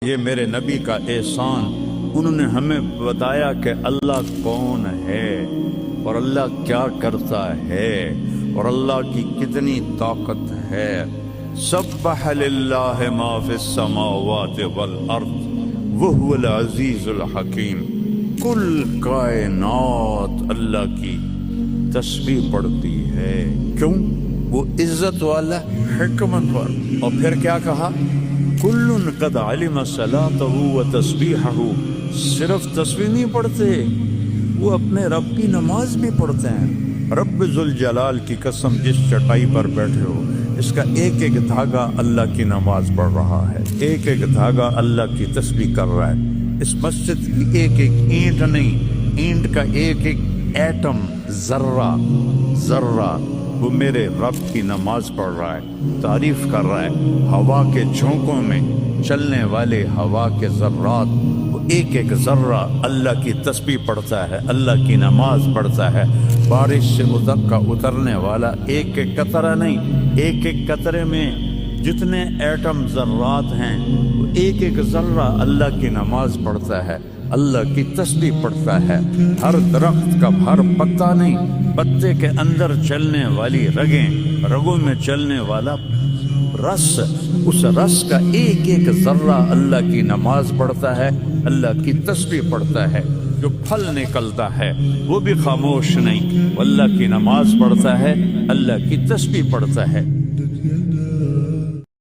یہ میرے نبی کا احسان، انہوں نے ہمیں بتایا کہ اللہ کون ہے اور اللہ کیا کرتا ہے اور اللہ کی کتنی طاقت ہے۔ سبح للہ ما فی السماوات والارض وہو العزیز الحکیم۔ کل کائنات اللہ کی تسبیح پڑھتی ہے، کیوں؟ وہ عزت والا، حکمت والا۔ اور پھر کیا کہا؟ کل قد علم صلاتہ و تسبیحہ۔ صرف تسبیح نہیں پڑھتے، وہ اپنے رب کی نماز بھی پڑھتے ہیں۔ رب ذوالجلال کی قسم، جس چٹائی پر بیٹھے ہو، اس کا ایک ایک دھاگا اللہ کی نماز پڑھ رہا ہے، ایک ایک دھاگا اللہ کی تسبیح کر رہا ہے۔ اس مسجد کی ایک ایک اینٹ نہیں، اینٹ کا ایک ایک ایٹم، ذرہ ذرہ، وہ میرے رب کی نماز پڑھ رہا ہے، تعریف کر رہا ہے۔ ہوا کے جھونکوں میں چلنے والے ہوا کے ذرات، وہ ایک ایک ذرہ اللہ کی تسبیح پڑھتا ہے، اللہ کی نماز پڑھتا ہے۔ بارش سے اترنے والا ایک ایک قطرہ نہیں، ایک ایک قطرے میں جتنے ایٹم ذرات ہیں، وہ ایک ایک ذرہ اللہ کی نماز پڑھتا ہے، اللہ کی تسبیح پڑھتا ہے۔ ہر درخت کا ہر پتا نہیں، پتے کے اندر چلنے والی رگیں، رگوں میں چلنے والا رس، اس رس کا ایک ایک ذرہ اللہ کی نماز پڑھتا ہے، اللہ کی تسبیح پڑھتا ہے۔ جو پھل نکلتا ہے وہ بھی خاموش نہیں، وہ اللہ کی نماز پڑھتا ہے، اللہ کی تسبیح پڑھتا ہے۔